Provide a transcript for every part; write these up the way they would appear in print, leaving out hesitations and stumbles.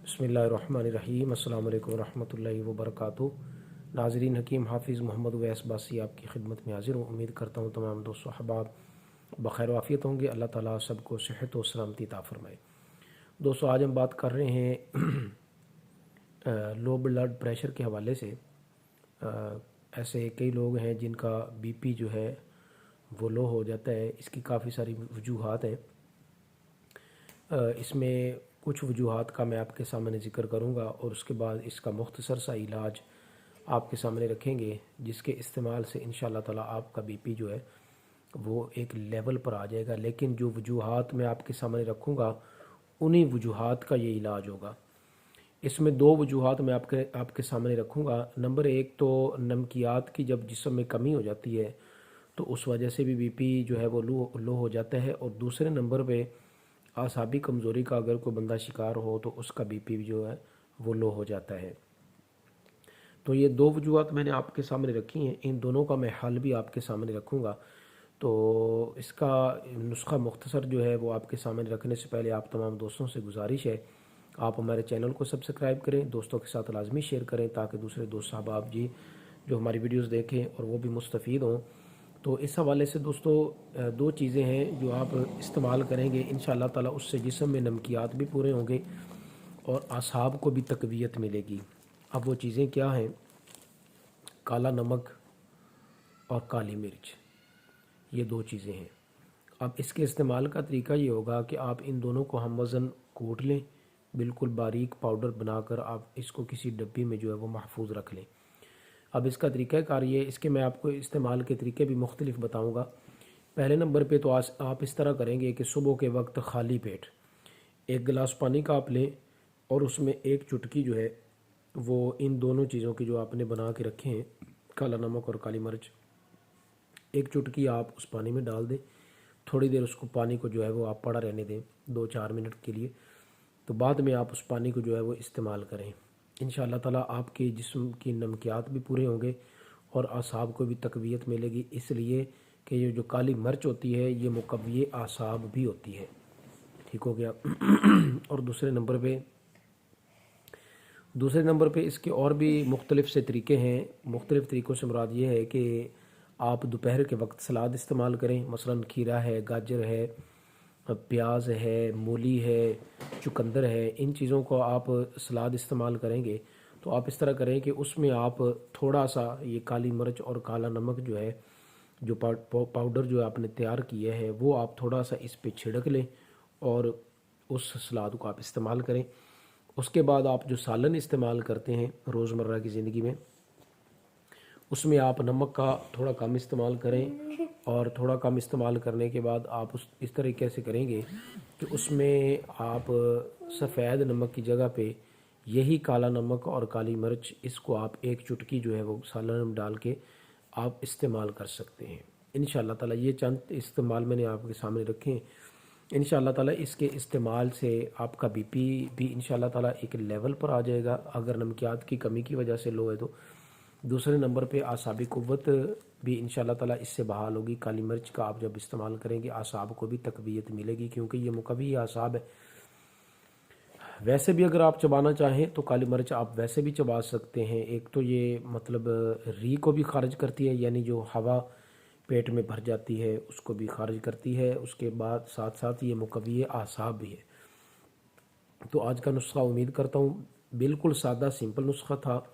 बिस्मिल्लाहिर्रहमानिर्रहीम। अस्सलाम वालेकुम रहमतुल्लाहि व बरकातुहू। नाज़रीन, हकीम हाफिज़ मोहम्मद उवैस बासी आपकी खिदमत में हाजिर हूँ। उम्मीद करता हूँ तमाम दोस्तों अहबाब बखैर वाफ़ियत होंगे। अल्लाह ताला सबको सेहत व सलामती अता फरमाए। दोस्तों, आज हम बात कर रहे हैं लो ब्लड प्रेशर के हवाले से। ऐसे कई लोग हैं जिनका बीपी जो है वो लो हो जाता है। इसकी काफ़ी सारी वजूहात हैं। इसमें कुछ वजूहात का मैं आपके सामने ज़िक्र करूंगा और उसके बाद इसका मुख्तसर सा इलाज आपके सामने रखेंगे, जिसके इस्तेमाल से इंशाअल्लाह ताला आपका बीपी जो है वो एक लेवल पर आ जाएगा। लेकिन जो वजूहात मैं आपके सामने रखूंगा उन्हीं वजूहात का ये इलाज होगा। इसमें दो वजूहात मैं आपके सामने रखूंगा। नंबर एक तो नमकियात की जब जिस्म में कमी हो जाती है तो उस वजह से भी बीपी जो है वो लो हो जाता है, और दूसरे नंबर पे आसाबी कमज़ोरी का अगर कोई बंदा शिकार हो तो उसका बीपी जो है वो लो हो जाता है। तो ये दो वजूहात मैंने आपके सामने रखी हैं, इन दोनों का मैं हल भी आपके सामने रखूँगा। तो इसका नुस्खा मुख्तसर जो है वो आपके सामने रखने से पहले आप तमाम दोस्तों से गुजारिश है, आप हमारे चैनल को सब्सक्राइब करें, दोस्तों के साथ लाजमी शेयर करें ताकि दूसरे दोस्त साहब जी जो हमारी वीडियोस देखें और वो भी मुस्तफ़ीद हों। तो इस हवाले से दोस्तों दो चीज़ें हैं जो आप इस्तेमाल करेंगे, इंशाअल्लाह ताला उससे जिस्म में नमकियात भी पूरे होंगे और आसाब को भी तक़वियत मिलेगी। अब वो चीज़ें क्या हैं? काला नमक और काली मिर्च, ये दो चीज़ें हैं। अब इसके इस्तेमाल का तरीका ये होगा कि आप इन दोनों को हम वज़न कूट लें, बिल्कुल बारीक पाउडर बनाकर आप इसको किसी डब्बी में जो है वो महफूज रख लें। अब इसका तरीक़ाकार ये, इसके मैं आपको इस्तेमाल के तरीके भी मुख्तलिफ बताऊँगा। पहले नंबर पे तो आप इस तरह करेंगे कि सुबह के वक्त खाली पेट एक गिलास पानी का आप लें और उसमें एक चुटकी जो है वो इन दोनों चीज़ों की जो आपने बना के रखे हैं, काला नमक और काली मिर्च, एक चुटकी आप उस पानी में डाल दें। थोड़ी देर उसको पानी को जो है वो आप पड़ा रहने दें 2-4 मिनट के लिए। तो बाद में आप उस पानी को जो है वो इस्तेमाल करें। इंशाअल्लाह ताला आपके जिस्म की नमकियात भी पूरे होंगे और आसाब को भी तक़वियत मिलेगी, इसलिए कि ये जो काली मिर्च होती है ये मुक़व्वी आसाब भी होती है। ठीक हो गया। और दूसरे नंबर पे इसके और भी मुख्तलिफ से तरीके हैं। मुख्तलिफ तरीक़ों से मुराद ये है कि आप दोपहर के वक्त सलाद इस्तेमाल करें, मसलन खीरा है, गाजर है, प्याज है, मूली है, चुकंदर है, इन चीज़ों को आप सलाद इस्तेमाल करेंगे तो आप इस तरह करें कि उसमें आप थोड़ा सा ये काली मिर्च और काला नमक जो है, जो पाउडर जो आपने तैयार किया है वो आप थोड़ा सा इस पे छिड़क लें और उस सलाद को आप इस्तेमाल करें। उसके बाद आप जो सालन इस्तेमाल करते हैं रोज़मर्रा की ज़िंदगी में, उसमें आप नमक का थोड़ा कम इस्तेमाल करें, और थोड़ा कम इस्तेमाल करने के बाद आप इस तरीके से करेंगे कि उसमें आप सफ़ेद नमक की जगह पे यही काला नमक और काली मिर्च, इसको आप एक चुटकी जो है वो सालन में डाल के आप इस्तेमाल कर सकते हैं। इंशाअल्लाह ताला ये चंद इस्तेमाल मैंने आपके सामने रखे हैं। इंशाअल्लाह ताला इसके इस्तेमाल से आपका बीपी भी इंशाअल्लाह ताला एक लेवल पर आ जाएगा, अगर नमकियात की कमी की वजह से लो है तो। दूसरे नंबर पे आसाबी क़ुव्वत भी इंशाअल्लाह ताला इससे बहाल होगी। काली मिर्च का आप जब इस्तेमाल करेंगे आसाब को भी तक़वियत मिलेगी, क्योंकि ये मुक़व्वी आसाब है। वैसे भी अगर आप चबाना चाहें तो काली मिर्च आप वैसे भी चबा सकते हैं। एक तो ये मतलब री को भी खारिज करती है, यानी जो हवा पेट में भर जाती है उसको भी खारिज करती है। उसके बाद साथ साथ ये मुक़व्वी आसाब भी है। तो आज का नुस्खा उम्मीद करता हूँ बिल्कुल सादा सिंपल नुस्खा था,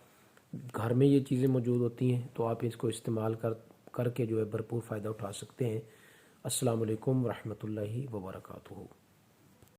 घर में ये चीज़ें मौजूद होती हैं तो आप इसको इस्तेमाल करके जो है भरपूर फ़ायदा उठा सकते हैं। अस्सलाम वालेकुम रहमतुल्लाहि व बरकातुहू।